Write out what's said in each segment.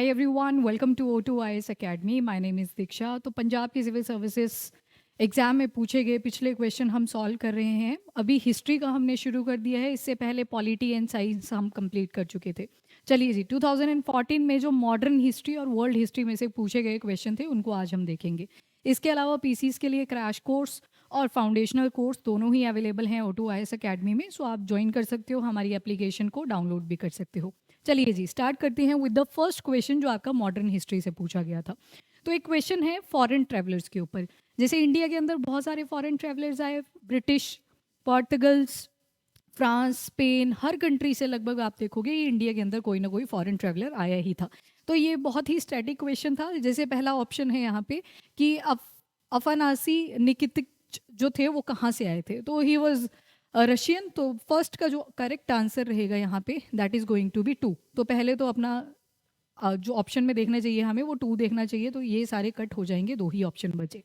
Hi everyone, welcome to O2 IAS Academy. My name is Diksha. तो पंजाब की civil services exam में पूछे गए पिछले क्वेश्चन हम सॉल्व कर रहे हैं। अभी हिस्ट्री का हमने शुरू कर दिया है, इससे पहले पॉलिटी एंड साइंस हम कंप्लीट कर चुके थे। चलिए जी, 2014 में जो मॉडर्न हिस्ट्री और वर्ल्ड हिस्ट्री में से पूछे गए क्वेश्चन थे उनको आज हम देखेंगे। इसके अलावा पीसीस के लिए क्रैश कोर्स और फाउंडेशनल कोर्स दोनों ही अवेलेबल हैं O2 IAS अकेडमी में, सो आप ज्वाइन कर सकते हो, हमारी एप्लीकेशन को डाउनलोड भी कर सकते हो। चलिए जी, स्टार्ट करते हैं विद द फर्स्ट क्वेश्चन जो आपका मॉडर्न हिस्ट्री से पूछा गया था। तो एक क्वेश्चन है फॉरेन ट्रैवलर्स के ऊपर। जैसे इंडिया के अंदर बहुत सारे फॉरेन ट्रैवलर्स आए, ब्रिटिश, पोर्तुगल्स, फ्रांस, स्पेन, हर कंट्री से लगभग आप देखोगे ये इंडिया के अंदर कोई ना कोई फॉरेन ट्रैवलर आया ही था। तो ये बहुत ही स्टैटिक क्वेश्चन था। जैसे पहला ऑप्शन है यहाँ पे कि अफनासी निकितिच जो थे वो कहाँ से आए थे, तो ही वॉज रशियन। तो फर्स्ट का जो करेक्ट आंसर रहेगा यहाँ पे that is going to be 2। तो पहले तो अपना जो ऑप्शन में देखना चाहिए हमें वो 2 देखना चाहिए, तो ये सारे कट हो जाएंगे, 2 ही ऑप्शन बचे।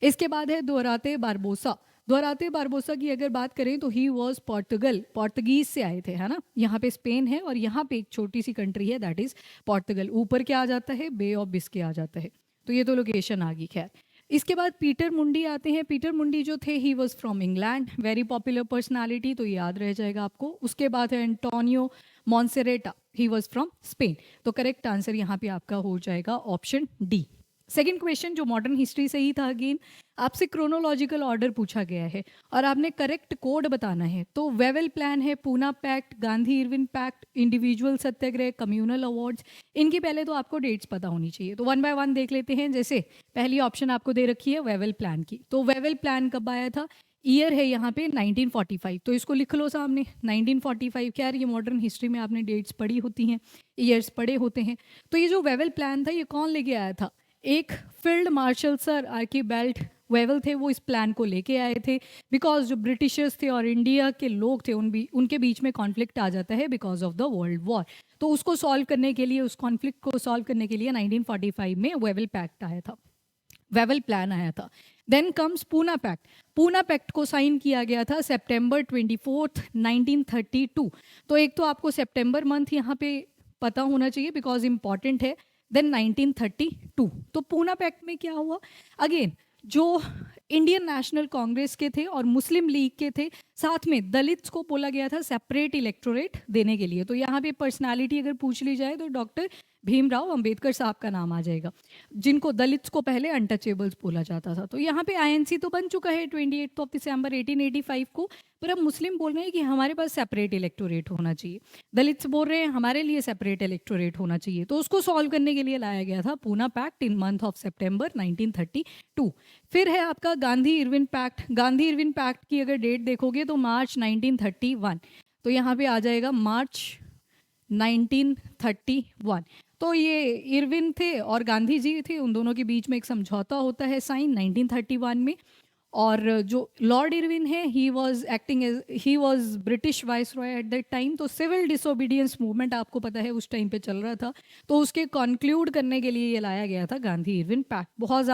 इसके बाद है दोराते बारबोसा। दोराते बारबोसा की अगर बात करें तो ही वॉज पोर्तुगीज से आए थे, है ना। यहाँ पे स्पेन है और यहाँ पे एक छोटी सी कंट्री है दैट इज पोर्तुगल। ऊपर क्या आ जाता है, बे ऑफ बिस्के आ जाता है। तो ये तो लोकेशन आ गई। खैर, इसके बाद पीटर मुंडी आते हैं। पीटर मुंडी जो थे he was from England, very popular personality, तो याद रह जाएगा आपको। उसके बाद है Antonio Monserrate, he was from Spain. तो करेक्ट आंसर यहाँ पे आपका हो जाएगा ऑप्शन डी। सेकेंड क्वेश्चन जो मॉडर्न हिस्ट्री से ही था, अगेन आपसे क्रोनोलॉजिकल ऑर्डर पूछा गया है और आपने करेक्ट कोड बताना है। तो वेवेल प्लान है, Poona pact, Gandhi Irwin pact, individual satyagraha, communal awards, इनकी पहले तो आपको डेट्स पता होनी चाहिए। तो 1 बाय 1 देख लेते हैं। जैसे पहली ऑप्शन आपको दे रखी है वेवेल प्लान की, तो वेवेल प्लान कब आया था, ईयर है यहाँ पे 1945, तो इसको लिख लो सामने 1945। क्या ये मॉडर्न हिस्ट्री में आपने डेट्स पढ़ी होती हैं, ईयर्स पढ़े होते हैं। तो ये जो वेवेल प्लान था ये कौन लेके आया था, एक फील्ड मार्शल सर आर्कीबेल्ट वेवेल थे, वो इस प्लान को लेके आए थे। बिकॉज जो ब्रिटिशर्स थे और इंडिया के लोग थे उनके बीच में कॉन्फ्लिक्ट आ जाता है because of the world war. तो उसको सॉल्व करने के लिए, उस कॉन्फ्लिक्ट को सॉल्व करने के लिए 1945 में वेवेल पैक्ट आया था, वेवेल प्लान आया था। Then comes Poona pact. Poona pact को साइन किया गया था सितंबर 24, 1932। तो एक तो आपको सितंबर मंथ यहाँ पे पता होना चाहिए बिकॉज इम्पॉर्टेंट है। देन 1932। तो पूना पैक्ट में क्या हुआ, अगेन जो इंडियन नेशनल कांग्रेस के थे और मुस्लिम लीग के थे, साथ में दलित्स को बोला गया था सेपरेट इलेक्टोरेट देने के लिए। तो यहाँ पे पर्सनालिटी अगर पूछ ली जाए तो डॉक्टर भीमराव अंबेडकर साहब का नाम आ जाएगा, जिनको दलित्स को पहले अनटचेबल्स बोला जाता था। तो यहाँ पे आईएनसी तो बन चुका है 28 दिसंबर 1885 को, पर अब मुस्लिम बोल रहे हैं कि हमारे पास सेपरेट इलेक्टोरेट होना चाहिए, दलित्स बोल रहे हैं हमारे लिए सेपरेट इलेक्टोरेट होना चाहिए। तो उसको सॉल्व करने के लिए लाया गया था Poona pact in month of सितंबर 1932। फिर है आपका Gandhi Irwin pact. Gandhi Irwin pact की अगर डेट देखोगे तो मार्च 1931, तो यहाँ पे आ जाएगा मार्च 1931। तो ये इरविन थे और गांधी जी थे, उन दोनों के बीच में एक समझौता होता है साइन 1931 में। और जो लॉर्ड इरविन है he was British vice Roy at that time. तो सिविल डिसोबीडियंस मूवमेंट आपको पता है उस टाइम पे चल रहा था, तो उसके कंक्लूड करने के लिए ये लाया गया था गांधी इरविन पैक्ट। बहुत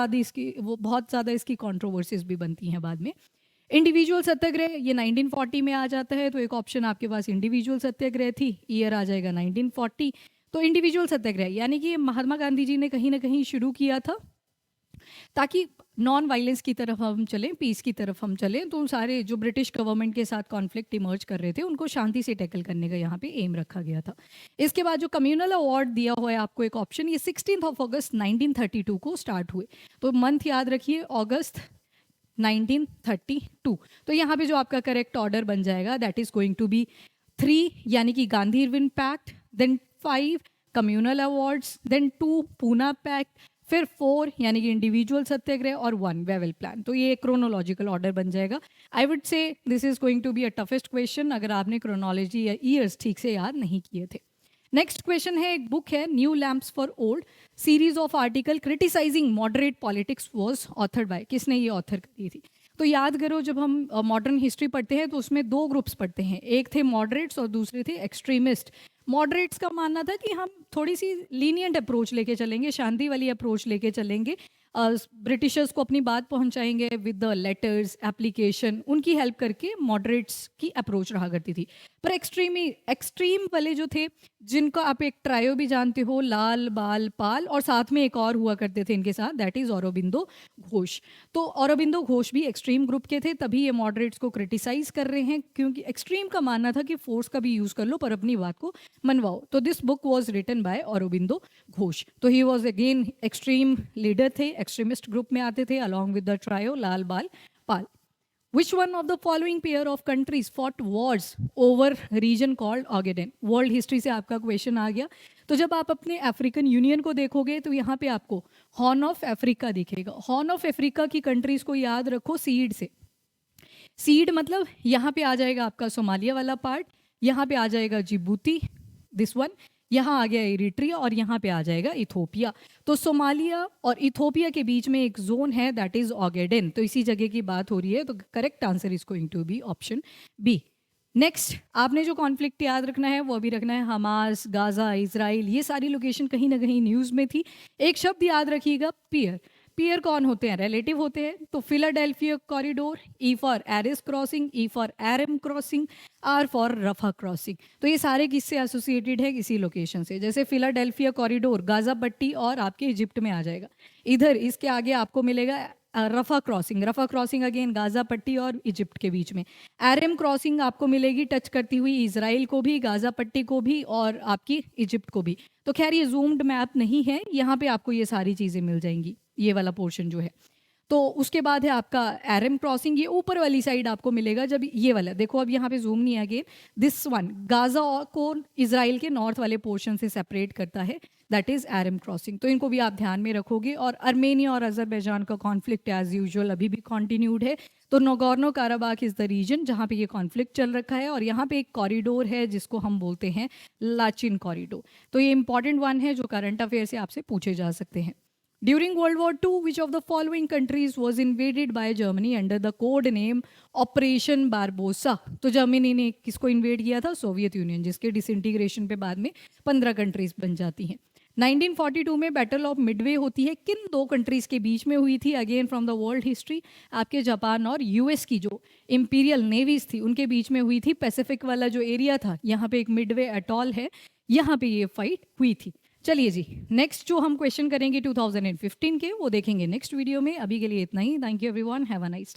ज़्यादा इसकी कंट्रोवर्सीज भी बनती हैं बाद में। इंडिविजुअल सत्याग्रह ये 1940 में आ जाता है, तो एक ऑप्शन आपके पास इंडिविजुअल सत्याग्रह थी, ईयर आ जाएगा 1940। तो इंडिविजुअल सत्याग्रह यानी कि महात्मा गांधी जी ने कहीं ना कहीं शुरू किया था ताकि नॉन वायलेंस की तरफ हम चलें, पीस की तरफ हम चलें। तो सारे जो ब्रिटिश गवर्नमेंट के साथ कॉन्फ्लिक्ट इमर्ज कर रहे थे उनको शांति से टैकल करने का यहाँ पे एम रखा गया था। इसके बाद जो कम्युनल अवार्ड दिया हुआ है आपको एक ऑप्शन, ये 16 अगस्त 1932 को स्टार्ट हुए। तो मंथ याद रखिए, अगस्त 1932। तो यहाँ पे जो आपका करेक्ट ऑर्डर बन जाएगा that is going to be 3, यानी कि Gandhi Irwin pact, then 5 communal awards, then 2 Poona pact, फिर 4 यानी कि इंडिविजुअल सत्याग्रह और 1 वेवेल प्लान। तो ये क्रोनोलॉजिकल ऑर्डर बन जाएगा। I would say this is going to be a toughest question अगर आपने क्रोनोलॉजी या ईयर्स ठीक से याद नहीं किए थे। नेक्स्ट क्वेश्चन है, एक बुक है new lamps for old, series of article criticising moderate politics was authored by, किसने ये ऑथर करी थी। तो याद करो जब हम मॉडर्न हिस्ट्री पढ़ते हैं तो उसमें 2 ग्रुप्स पढ़ते हैं, एक थे मॉडरेट्स और दूसरे थे एक्सट्रीमिस्ट। मॉडरेट्स का मानना था कि हम थोड़ी सी लीनियंट अप्रोच लेके चलेंगे, शांति वाली अप्रोच लेके चलेंगे, ब्रिटिशर्स को अपनी बात पहुंचाएंगे विद द लेटर्स एप्लीकेशन, उनकी हेल्प करके मॉडरेट्स की अप्रोच रहा करती थी। पर एक्सट्रीम वाले जो थे, जिनका आप एक ट्रायो भी जानते हो, लाल बाल पाल, और साथ में एक और हुआ करते थे इनके साथ, दैट इज औरोबिंदो घोष। तो औरोबिंदो घोष भी एक्सट्रीम ग्रुप के थे, तभी ये मॉडरेट्स को क्रिटिसाइज कर रहे हैं, क्योंकि एक्सट्रीम का मानना था कि फोर्स का भी यूज कर लो पर अपनी बात को मनवाओ। तो this book was written by Aurobindo Ghosh. तो he was again extreme leader थे, एक्सट्रीमिस्ट ग्रुप में आते थे along with the trio Lal Bal Pal. Which one of the following pair of countries fought wars over region called Ogaden? World history से आपका question आ गया। तो जब आप अपने अफ्रीकन यूनियन को देखोगे तो यहाँ पे आपको हॉर्न ऑफ अफ्रीका दिखेगा। हॉर्न ऑफ अफ्रीका की कंट्रीज को याद रखो सीड से। सीड मतलब यहाँ पे आ जाएगा आपका सोमालिया वाला पार्ट, यहाँ पे आ जाएगा जिबूती, दिस वन, यहाँ आ गया इरिट्रिया, और यहाँ पे आ जाएगा इथोपिया। तो सोमालिया और इथोपिया के बीच में एक जोन है, दैट इज ऑगेडेन। तो इसी जगह की बात हो रही है, तो correct answer is going to be option B. Next, आपने जो कॉन्फ्लिक्ट याद रखना है वो भी रखना है हमास, गाजा, इसराइल, ये सारी लोकेशन कहीं ना कहीं न्यूज़ में थी। एक शब्द याद रखिएगा, पियर। पियर कौन होते हैं? रिलेटिव होते हैं। तो Philadelphia corridor, E for Erez crossing, E for Erem crossing, R for Rafah crossing. तो ये सारे किससे एसोसिएटेड है? किसी लोकेशन से। जैसे फिलाडेल्फिया कॉरिडोर गाजा पट्टी और आपके इजिप्ट में आ जाएगा। इधर इसके आगे आपको मिलेगा रफा क्रॉसिंग। रफा क्रॉसिंग अगेन गाजा पट्टी और इजिप्ट के बीच में। एरम क्रॉसिंग आपको मिलेगी टच करती हुई इजराइल को भी, गाजा पट्टी को भी, और आपकी इजिप्ट को भी। तो खैर ये जूम्ड मैप नहीं है, यहाँ पे आपको ये सारी चीज़ें मिल जाएंगी, ये वाला पोर्शन जो है। तो उसके बाद है आपका एरम क्रॉसिंग, ये ऊपर वाली साइड आपको मिलेगा जब ये वाला देखो, अब यहाँ पे जूम नहीं है अगेन, दिस वन गाजा को इजराइल के नॉर्थ वाले पोर्शन से सेपरेट करता है, दैट इज एरम क्रॉसिंग। तो इनको भी आप ध्यान में रखोगे। और अर्मेनिया और अजरबैजान का कॉन्फ्लिक्ट एज यूजुअल अभी भी कॉन्टिन्यूड है। तो Nagorno Karabakh is the region जहाँ पे ये कॉन्फ्लिक्ट चल रखा है, और यहाँ पे एक कॉरिडोर है जिसको हम बोलते हैं लाचिन कॉरिडोर। तो ये इंपॉर्टेंट वन है जो करंट अफेयर से आपसे पूछे जा सकते हैं। During World War II, which of the following countries was invaded by Germany under the code name Operation Barbarossa? तो जर्मनी ने किसको इन्वेड किया था? सोवियत यूनियन, जिसके डिसइंटीग्रेशन पे बाद में 15 कंट्रीज बन जाती हैं। 1942 में बैटल ऑफ मिडवे होती है, किन दो कंट्रीज के बीच में हुई थी? Again from the world history, आपके जापान और यूएस की जो इंपीरियल नेवीज थी उनके बीच में हुई थी। पैसिफिक वाला जो एरिया था, यहाँ पे एक मिडवे अटॉल है, यहाँ पे ये फाइट हुई थी। चलिए जी, नेक्स्ट जो हम क्वेश्चन करेंगे 2015 के, वो देखेंगे नेक्स्ट वीडियो में। अभी के लिए इतना ही। Thank you everyone, have a nice day.